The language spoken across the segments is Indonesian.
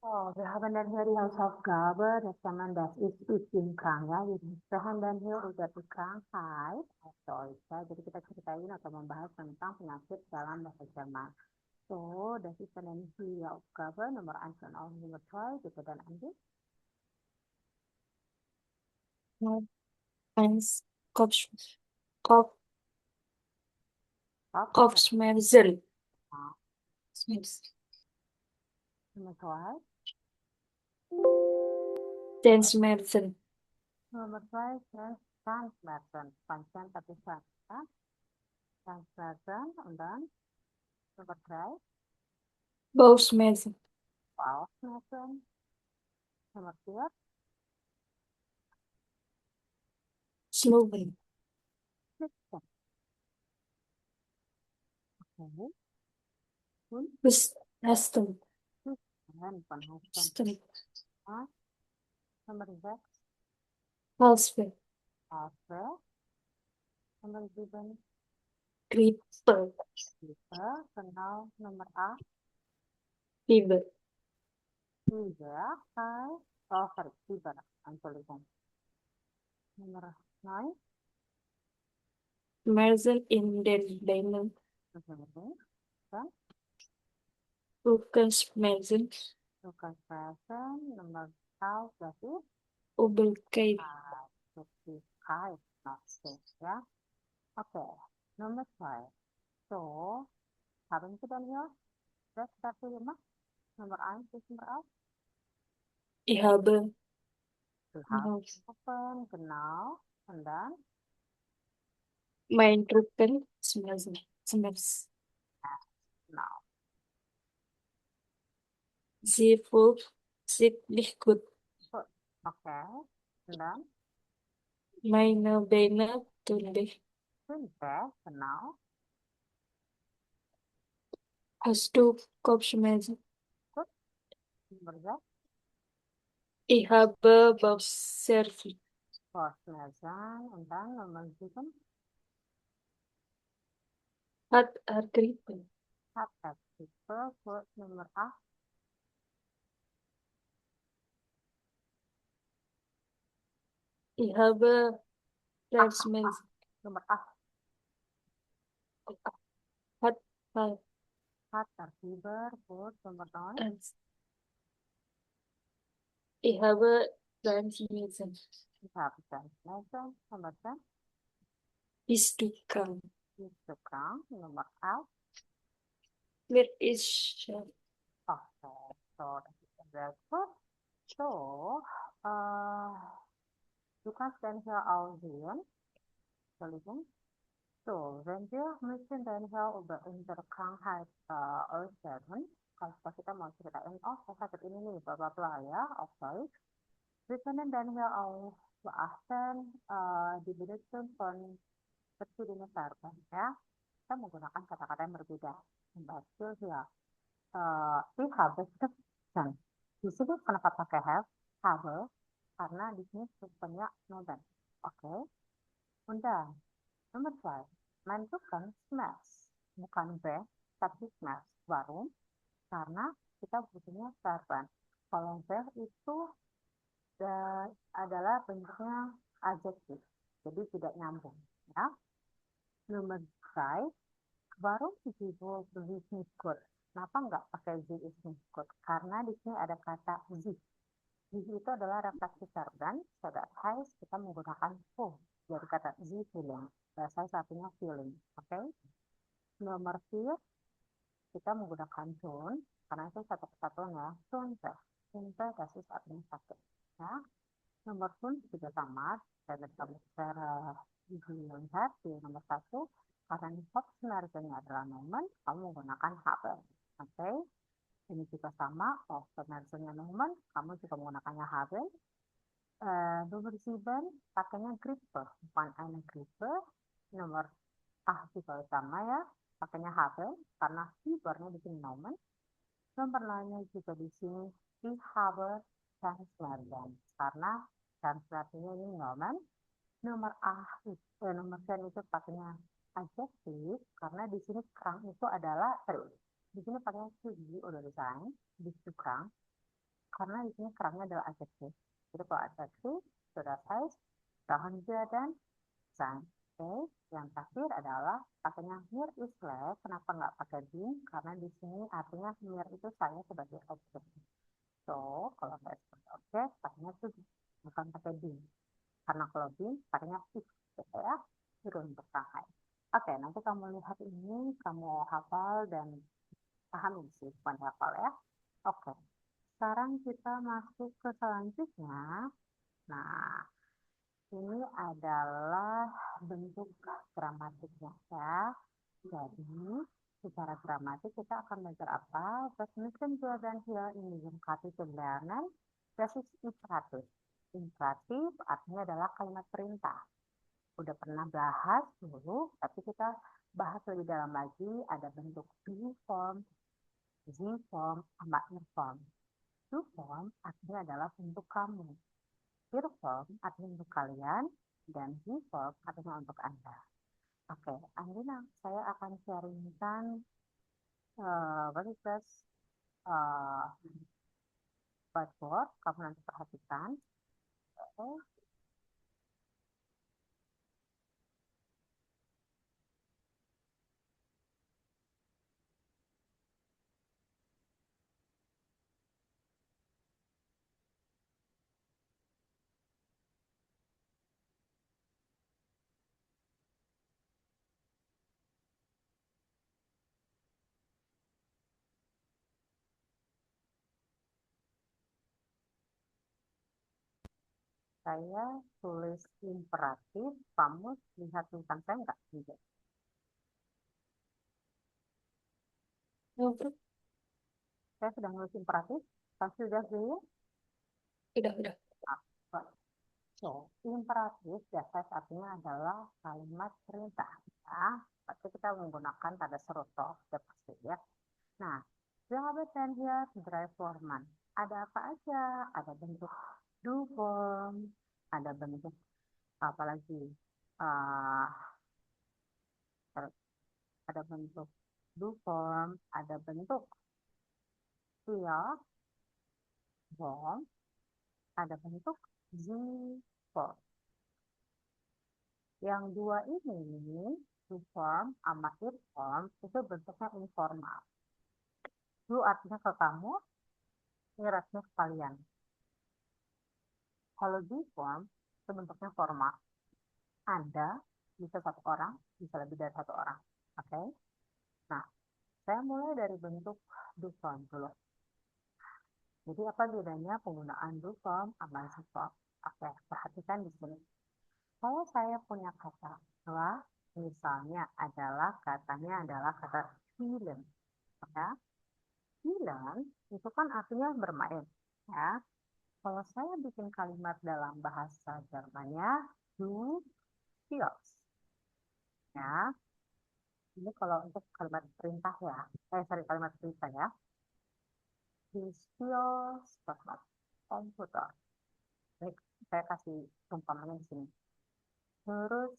Oh, wir haben dann hier die Hausaufgabe, das kann man das ist im Kang ya. Jadi, kita dan here udah di Shanghai atau ya. Jadi kita ceritain atau membahas tentang penyakit dalam bahasa Jerman. So, das ist dann die Aufgabe Nummer 1 und auch Nummer 2. Bitte dann Andi. Ja, eins Kopf, Kopf, Aufgabe Kopfschmerzen. Nummer 2. Den Schmerzen. Nummer 2 ist Zahnschmerzen. Panjang tapi sangat. Ya. Zahnschmerzen und dann Nummer 3. Bauchschmerzen. Bauchschmerzen. Nummer 4. Schnupfen. Sitzen. Okay. Und Husten. Husten, von Husten. Husten. Ja. Nummer 6, Halsweh. Haare. Nummer 7, Grippe. Liebe. Genau. Nummer 8, Fieber. Fieber. Oh, sorry, Fieber. Entschuldigung. Nummer 9, Schmerzen in den Beinen. Dann Rückenschmerzen. Rückenschmerzen. Nummer 12, das ist Übelkeit. Flüssigkeit. Ja. Okay. Nummer 2. So, haben Sie dann hier das dafür gemacht? Nummer 1 bis Nummer 8. Ich habe Du hast offen, genau. Und dann, mein Rückenschmerzen. Schmerz. genau. Sie fühlt sich nicht gut. Gut. Okay. Und dann, Meine Beine tun weh. Fünfe, genau. Hast du Kopfschmerzen? Gut. Nummer 6. Ich habe Bauchschmerzen. Bauchschmerzen. Und dann Nummer 7. Hat er Grippe? Herzhaftigkeit. Gut. Nummer 8. Ich habe Herzschmerzen. Nummer 8. Hat er Herzfieber. Gut. Nummer 9. Ernst? Ich habe Herzschmerzen. Ich habe Zahnschmerzen. Nummer 10. Bist du krank? Bist du krank? Nummer 11. Mir ist schlecht. Okay. So, das ist sehr gut. So, äh, du kannst dann hier auch sehen. Entschuldigung. So, wenn wir müssen dann hier über unsere Krankheit erzählen, kalau kita mau ceritain, oh saya sakit ini nih, bla bla bla ya, oke. Wir können dann hier auch beachten, die Benutzung von verschiedenen Verben, ya. Kita menggunakan kata-kata yang berbeda. Zum Beispiel hier, ich habe gegessen. Di sini kenapa pakai have? Karena di sini strukturnya nomen. Oke. Und dann, Nummer 2. Mein Rücken schmerzt. Bukan be, tapi schmerzt. Warum? Karena kita butuhnya verban. Kalau be itu adalah bentuknya adjektif. Jadi tidak nyambung. Ya. Nomor 3. Warum sie wohl sich nicht gut? Kenapa nggak pakai sie ist nicht gut? Karena di sini ada kata sie. Sie itu adalah refleksi verban. So that heißt kita menggunakan to dari kata sie feeling. Salah satunya feeling. Oke. Nomor 4, kita menggunakan tone karena itu satu kesatuan ya. Tone Tone kasus artinya sakit. Ya. Nomor pun juga sama dan kamu secara lihat di nomor 1 karena ini sebenarnya adalah nomen, kamu menggunakan have. Oke. Ini juga sama, sebenarnya nomen, kamu juga menggunakannya have. Nomor 7 pakainya gripe, bukan eine gripe. Nomor juga sama ya, pakainya have karena fibernya di sini nomen. Nomor lainnya juga di sini die habe Zahnschmerzen karena Zahnschmerzennya ini nomen. Nomor nomor 10 itu pakainya adjektif karena di sini kerang itu adalah di sini pakainya sugi udah desain di kerang. karena di sini kerangnya adalah adjektif. Jadi kalau adjektif sudah size, bahan dia dan sign. Oke, yang terakhir adalah pakainya here is less. Kenapa nggak pakai been? Karena di sini artinya here itu saya sebagai objek. So, kalau saya sebagai objek, pakainya to be, bukan pakai been. Karena kalau been, pakainya is. Gitu ya, turun bertahan. Oke, nanti kamu lihat ini, kamu hafal dan pahami sih, bukan hafal ya. Oke, sekarang kita masuk ke selanjutnya. Nah, ini adalah bentuk gramatiknya ya. Jadi, secara gramatik kita akan belajar apa? Definition dua dan here ini kata pembayaran basis imperatif. Imperatif artinya adalah kalimat perintah. Udah pernah bahas dulu, tapi kita bahas lebih dalam lagi. Ada bentuk do form, Z form, sama ir form. Do form artinya adalah untuk kamu. Ir form artinya untuk kalian, dan Z form artinya untuk Anda. Oke, Andina, saya akan sharingkan what is this? Uh, Whiteboard, kamu nanti perhatikan. Oke, saya tulis imperatif, kamu lihat tulisan saya nggak? Tidak. Udah, Saya sedang nulis imperatif, kamu sudah lihat? udah. Apa? So, imperatif dasar artinya adalah kalimat perintah. Ya, pasti kita menggunakan tanda seru toh, sudah pasti ya. Nah, jawaban dan here drive forman. Ada apa aja? Ada bentuk do form, ada bentuk apa lagi? Ah, ada bentuk do form, ada bentuk feel form, ada bentuk z form. Yang dua ini, do form sama it form, itu bentuknya informal. Do artinya ke kamu, it artinya ke kalian. Kalau do form, itu bentuknya formal. Anda bisa satu orang, bisa lebih dari satu orang. Oke? Okay? Nah, saya mulai dari bentuk do form dulu. Jadi apa bedanya penggunaan do form sama si form? Oke, perhatikan di sini. Kalau saya punya kata lah, misalnya katanya adalah kata spielen, ya. Spielen itu kan artinya bermain, ya. Kalau saya bikin kalimat dalam bahasa Jermannya du spielst, ya. Ini kalau untuk kalimat perintah ya, sorry kalimat perintah ya. Du spielst komputer. Ini saya kasih umpamanya di sini. Terus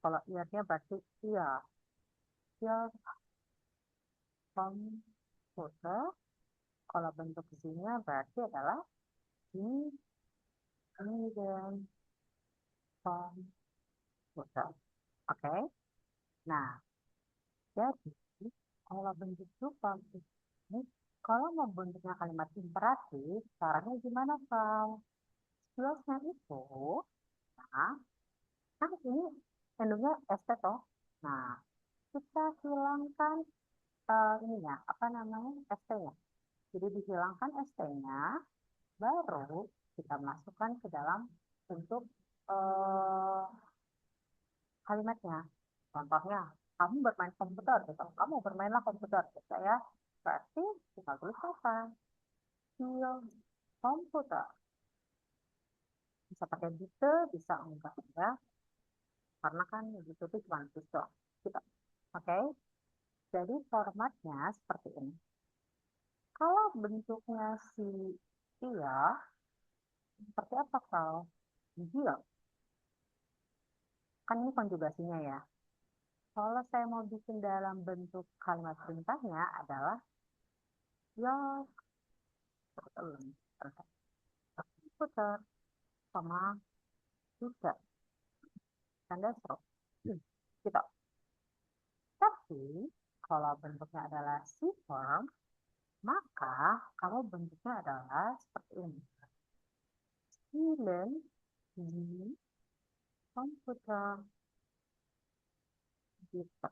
kalau ianya berarti iya, iya komputer. Kalau bentuk Z-nya berarti adalah di dan komputer. Oke. Nah, jadi kalau bentuk form ini, kalau mau bentuknya kalimat imperatif, caranya gimana, Kak? Skillsnya itu, nah, kan ini endingnya ST toh. Nah, kita hilangkan ininya, apa namanya, ST-nya. Jadi dihilangkan ST-nya, baru kita masukkan ke dalam bentuk eh, kalimatnya. Contohnya, kamu bermain komputer, gitu. Kamu bermainlah komputer, gitu ya. Berarti kita tulis apa? Skill komputer. Bisa pakai gitu, bisa enggak ya. Karena kan gitu itu cuma tulis doang. Gitu. Oke? Jadi formatnya seperti ini. Kalau bentuknya si iya, seperti apa kalau dia? Kan ini konjugasinya ya. Kalau saya mau bikin dalam bentuk kalimat perintahnya adalah ya, Komputer sama juga tanda seru. Gitu. Tapi kalau bentuknya adalah C-form, maka kalau bentuknya adalah seperti ini. Student di komputer gitu.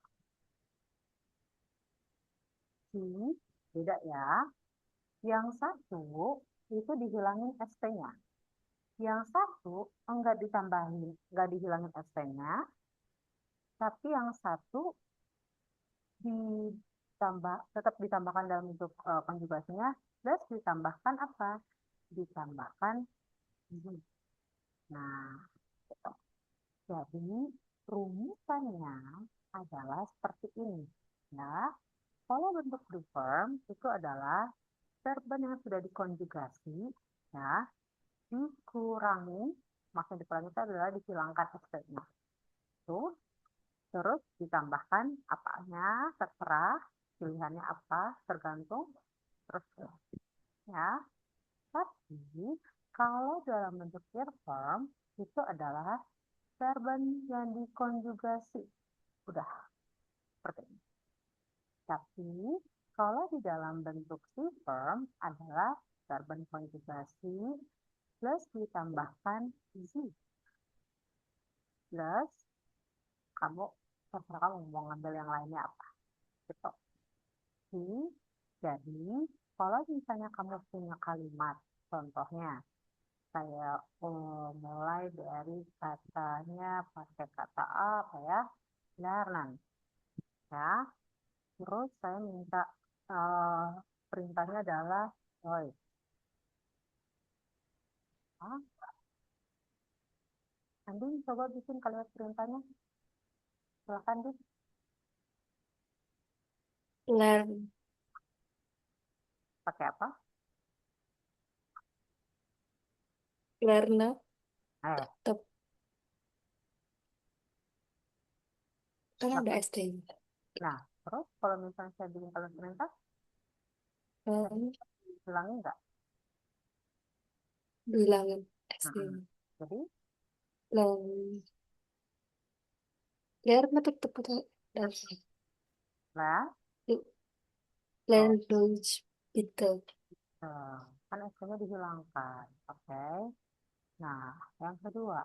Ini beda ya. Yang satu itu dihilangin ST-nya. Yang satu enggak ditambahin, enggak dihilangin ST-nya, tapi yang satu tetap ditambahkan dalam bentuk konjugasinya, plus ditambahkan apa? Ditambahkan Z. Nah, gitu. Jadi rumusannya adalah seperti ini. Ya, kalau bentuk preform itu adalah verben yang sudah dikonjugasi, ya, dikurangi, maksudnya dikurangi itu adalah dihilangkan st-nya. Tuh, terus ditambahkan apanya, terserah, pilihannya apa, tergantung, terus ya. Tapi kalau dalam bentuk preform itu adalah verben yang dikonjugasi. Udah, seperti ini. Tapi kalau di dalam bentuk C-form adalah verben konjugasi plus ditambahkan Z. Plus kamu terserah kamu mau ngambil yang lainnya apa. Gitu. Jadi kalau misalnya kamu punya kalimat, contohnya saya mulai dari katanya pakai kata apa ya, lernan ya. Terus saya minta perintahnya adalah oi. Andin coba bikin kalimat perintahnya. Silakan, Din. Learn. Pakai apa? Learner. Eh, Tetap. Kan ada maka, ST. nah, terus kalau misalnya saya bikin kalimat perintah, Learn. hilangin nggak? Bilangin ST. Jadi, Learn. Learner tetap ada. lah, oh, Learn Deutsch. Gitu. kan S-nya dihilangkan. Oke. Nah, yang kedua,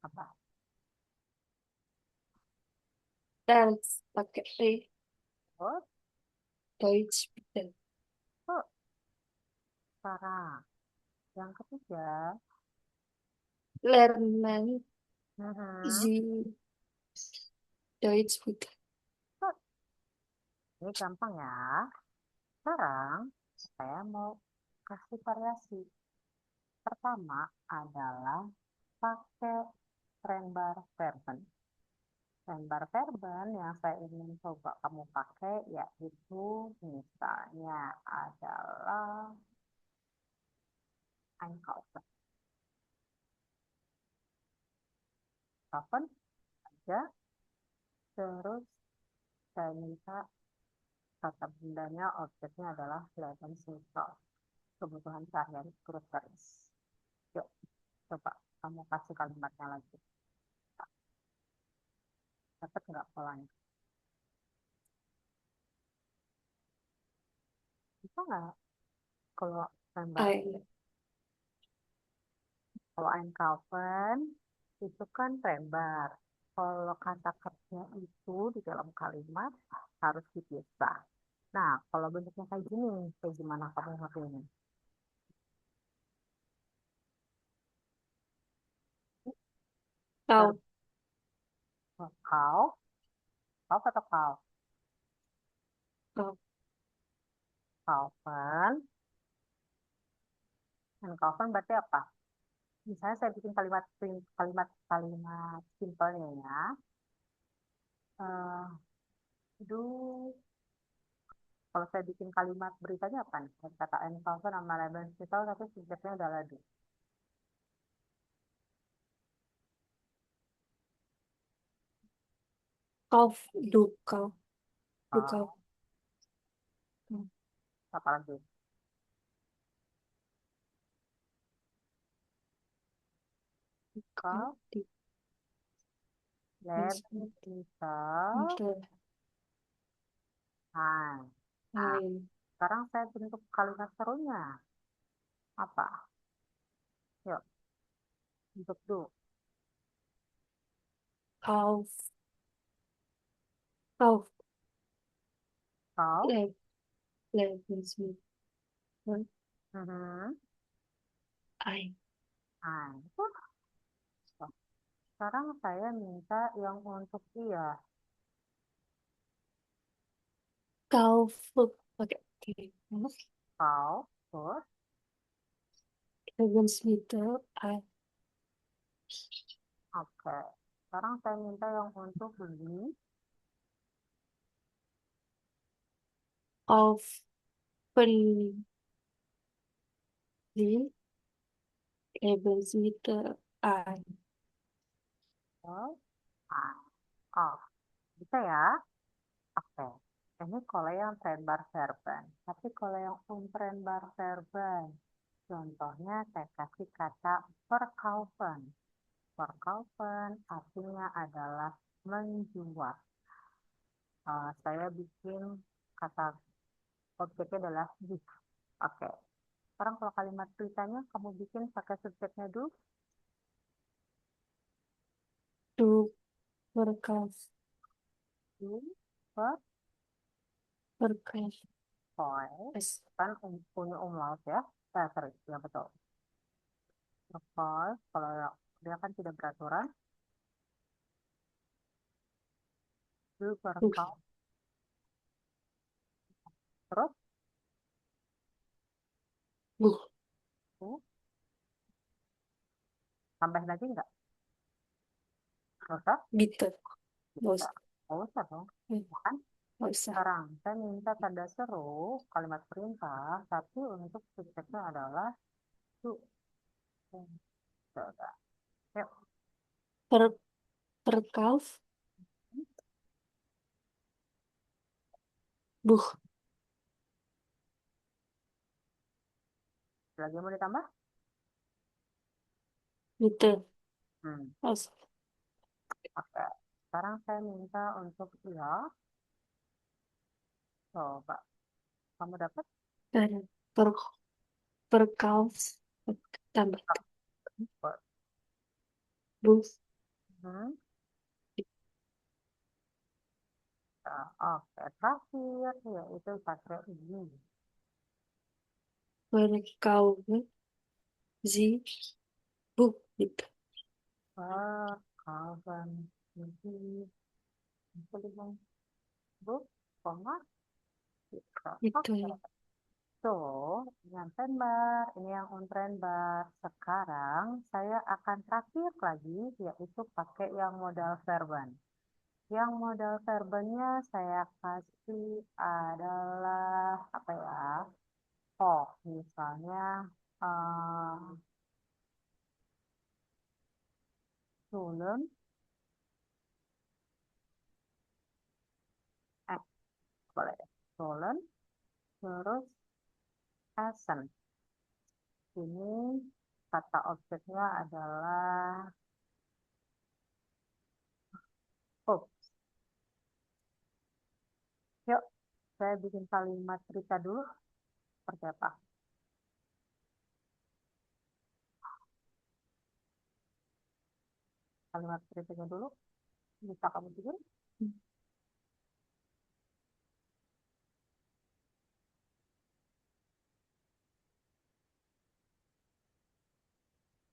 apa? Dance. Pakai D. Terus, Deutsch. Gitu. tuh, sekarang. Yang ketiga, Lernen. mhm, Sie. Deutsch. Gitu. tuh. Ini gampang ya. Sekarang, saya mau kasih variasi. Pertama adalah pakai rembar verben. Rembar verben yang saya ingin coba kamu pakai yaitu misalnya adalah einkaufen. Kaufen aja, terus saya minta kata bundanya objeknya adalah Lebensmittel, kebutuhan sehari-hari groceries. Yuk, coba kamu kasih kalimatnya lagi. Dapat nggak polanya? Bisa nggak kalau rembar? Ein. Kalau Einkaufen itu kan rembar. Kalau kata kerja itu di dalam kalimat harus dipisah. Nah, kalau bentuknya kayak gini, kayak gimana kamu ngertinya? Kau. Kau, kau atau kau? Kau. Kaufen. Dan kaufen berarti apa? Misalnya saya bikin kalimat simpelnya ya. Eh, aduh, kalau saya bikin kalimat beritanya apa nih? Kata Einkaufen sama Lebensmittel tapi subjeknya udah lagi. Kauf. Du. Kau. Du. Kau. Kau, Hmm. apa lagi? Kau di lebih bisa. Inter Nah, nah, lain sekarang saya bentuk kalimat serunya. Apa? Yuk, bentuk dulu. kauf kauf Kau. le Lebensmittel Mhm. ein Nah, itu. Sekarang saya minta yang untuk iya. kaufen pakai T. Kau, terus, Lebensmittel ein oke. Sekarang saya minta yang untuk beli. kaufen Sie Lebensmittel ein. Oh, ah, oh, bisa ya? Oke. Ini kalau yang trendbar verben. Tapi kalau yang untrendbar verben, contohnya saya kasih kata verkaufen. Verkaufen artinya adalah menjual. Saya bikin kata objeknya adalah this. Oke. Sekarang kalau kalimat beritanya kamu bikin pakai subjeknya dulu. Du verkaufst Du, ver, verkaufst koi. es Kan punya umlaut ya. Sorry, ya betul. Verkauft, kalau dia kan tidak beraturan. Du Buch verkauft. Terus, Buch du, tambah lagi nggak? Nggak usah? bitte nggak Bisa. usah Nggak usah dong. eh, Bukan? nggak usah Sekarang, saya minta tanda seru, kalimat perintah, tapi untuk subjeknya adalah du. Coba. Yuk. Ver Verkauf Buch Lagi mau ditambah? bitte Hmm. aus Oke. Sekarang saya minta untuk iya. Coba. Kamu dapat? Ver Verkaufs tambah Dapat. Buch Hmm. Oke. Terakhir, yaitu pakai ini. verkaufen Sie Buch bitte Kawan. Ini. Ini. Buk. Koma. Gitu. Oke. bitte So, ini yang trend bar, ini yang on trend bar. Sekarang saya akan terakhir lagi, yaitu pakai yang modal verban. Yang modal verbennya saya kasih adalah apa ya? Oh, misalnya eh stolen, eh, boleh ya? Stolen, terus essen. Ini kata objeknya adalah oh. Yuk, saya bikin kalimat cerita dulu. Seperti apa? Kalimat ceritanya dulu. Bisa kamu bikin?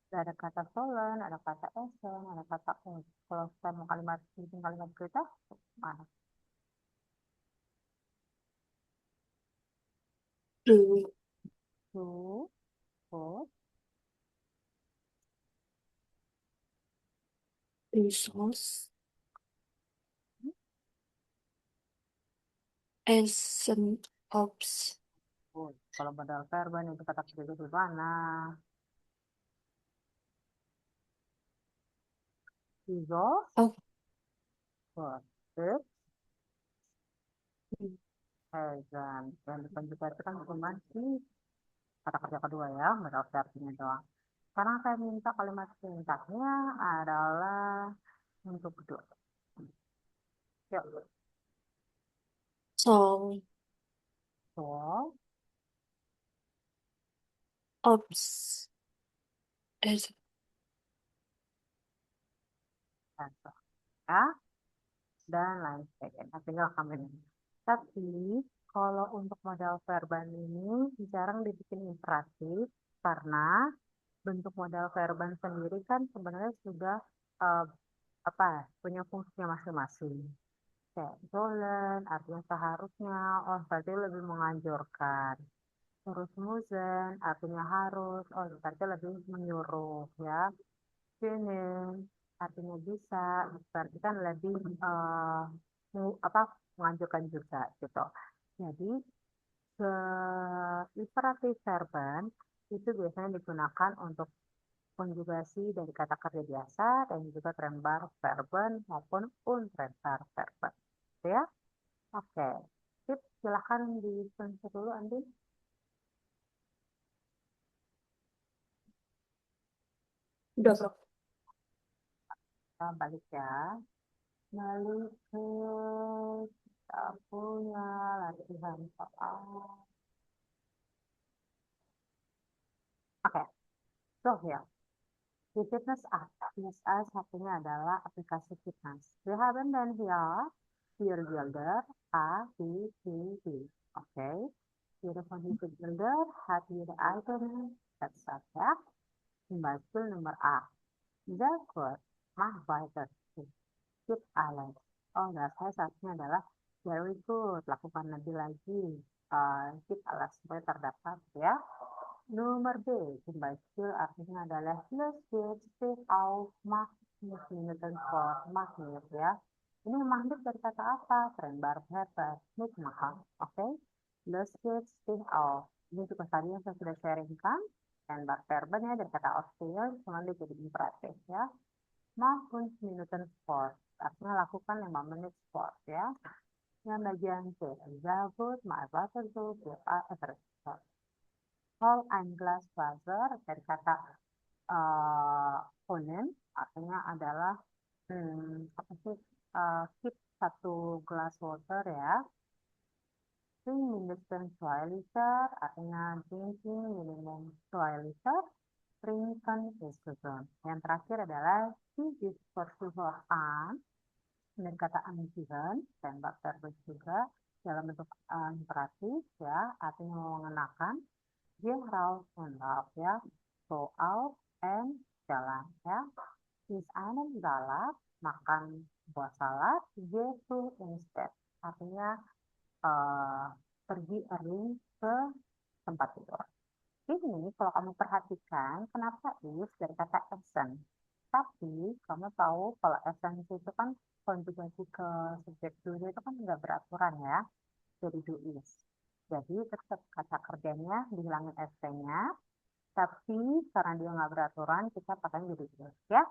Ada kata stolen, ada kata essen, ada kata oh. Kalau saya mau kalimat bikin kalimat cerita, mana? Du Tuh, oh, Du sollst essen ob's oh. Kalau modal verban itu kata kerja di mana? Izo, auf oh, sip, dan yang depan juga itu kan cuma si kata kerja kedua ya, modal verbannya doang. Sekarang saya minta kalimat singkatnya adalah untuk kedua. Yuk, So, so, ops. Eh, satu, ya, dan lain sebagainya. Tinggal kamu ini. Tapi kalau untuk modal verban ini jarang dibikin imperatif karena bentuk modal verban sendiri kan sebenarnya sudah eh, apa punya fungsinya masing-masing. Kayak sollen, artinya seharusnya, oh berarti lebih menganjurkan. Terus muzen, artinya harus, oh berarti lebih menyuruh ya. Können, artinya bisa, berarti kan lebih apa menganjurkan juga gitu. Jadi imperatif verban itu biasanya digunakan untuk konjugasi dari kata kerja biasa dan juga trembar verben maupun untrembar verben. Gitu ya. Oke. Sip, silahkan disponsor dulu Andi. udah, Bro. Kita balik ya. Balik ke kita punya latihan soal. Oke, so ya. Di Fitness App, Fitness App satunya adalah aplikasi fitness. We have dan here, Fear Builder, A, B, C, D. Oke, Fear Builder, happy the item, that's ya. Pembasul nomor A. Very good, mah better. Keep alert. Oh, nah, saya satunya adalah very good, lakukan lebih lagi. Keep alert supaya terdapat ya. Nomor B, pembasil artinya adalah legit, speak out, magnet, Newton for magnet ya. Ini magnet dari kata apa? Trembar, hebat, nik mahal. Oke, legit, speak out. Ini juga tadi yang saya sudah sharingkan. Trembar verben ya dari kata auxiliary, cuma dia jadi imperatif ya. Maupun Newton sport, artinya lakukan 5 menit sport ya. Yang bagian C, Zabut, Ma'abatul, Doa, Everest. Whole and glass buzzer dari kata konen artinya adalah apa sih keep satu gelas water ya. Drink minimum 2 liter artinya drinking minimum 2 liter. Drinken is good. Yang terakhir adalah he is pursuer an dari kata antigen dan verb juga dalam bentuk imperatif ya artinya mengenakan. Dia raus menolak ya. Go out and jalan ya. Is einen galak, makan buah salad. Gitu instead. Artinya eh, pergi early ke tempat tidur. Ini kalau kamu perhatikan, kenapa is dari kata essence. Tapi kamu tahu kalau essence itu kan konjugasi ke subjek dulu itu kan nggak beraturan ya. Jadi do is. Jadi tetap kata kerjanya dihilangin st-nya, tapi karena dia nggak beraturan, kita pakai jadi terus ya.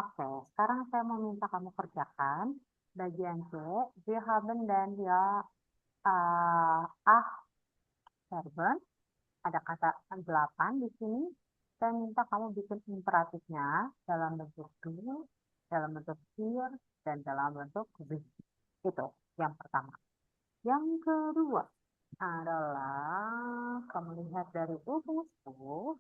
Oke, sekarang saya mau minta kamu kerjakan bagian C, wir haben dan ya verben, ada kata 8 di sini. Saya minta kamu bikin imperatifnya dalam bentuk do, dalam bentuk here, dan dalam bentuk be. Itu yang pertama. Yang kedua adalah kamu lihat dari hubungsku.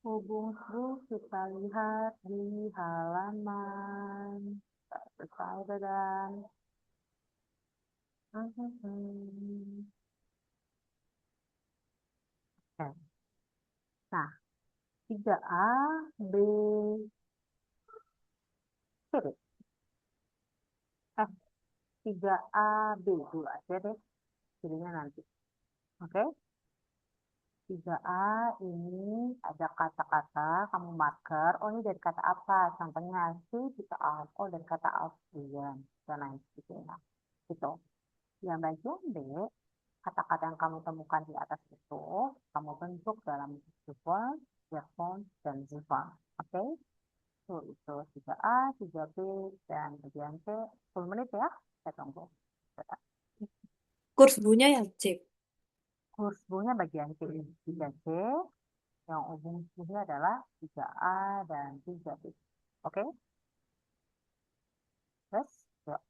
Hubungku kita lihat di halaman selesai dan Oke. Nah, 3A, B, C, eh, 3A, B, dulu aja deh. Jadinya nanti. Oke. 3A ini ada kata-kata, kamu marker, oh ini dari kata apa? Contohnya, si bisa out, oh dari kata auxilian, dan lain sebagainya. Gitu. Yang bagian B, kata-kata yang kamu temukan di atas itu, kamu bentuk dalam zipper, earphone, dan zipper. Oke? Itu 3A, 3B, dan bagian C. 10 menit ya. Saya tunggu. Kurs bunya ya, cek. Kurs bunya bagian C. 3C, Yang ujung sini adalah 3A dan 3B. Oke? Terus, yuk.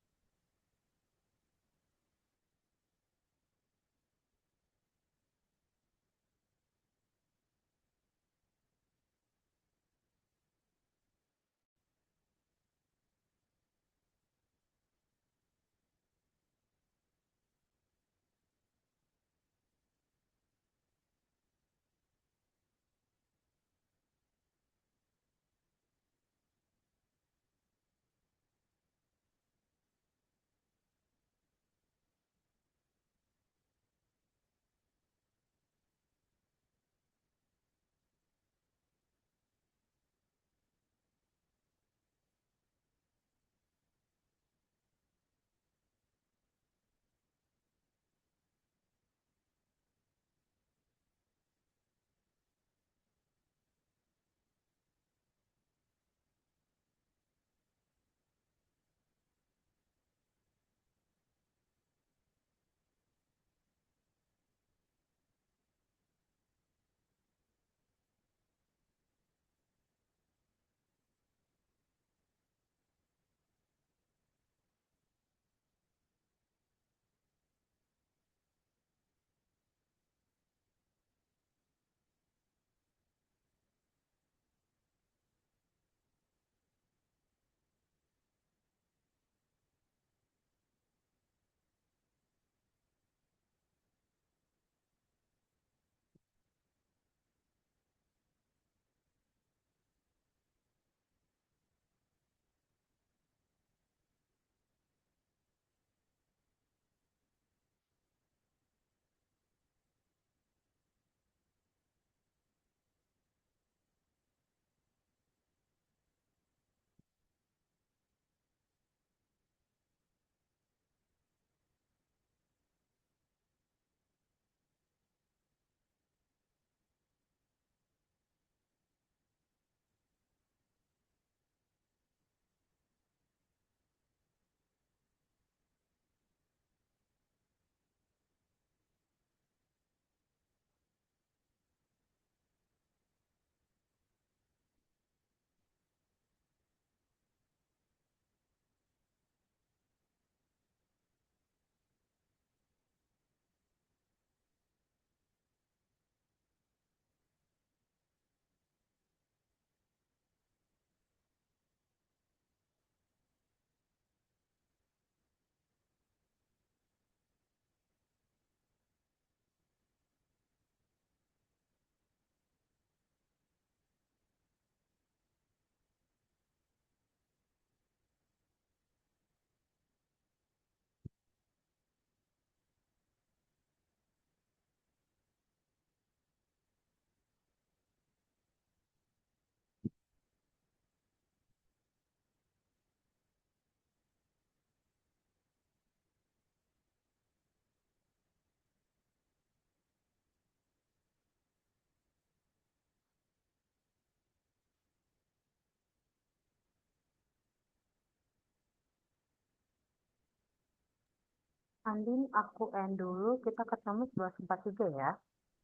Andin, aku end dulu. Kita ketemu 11.43 ya.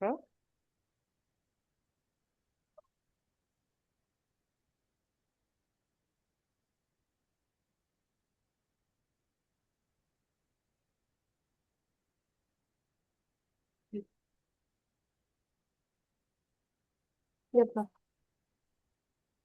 Oke? Ya, Prof.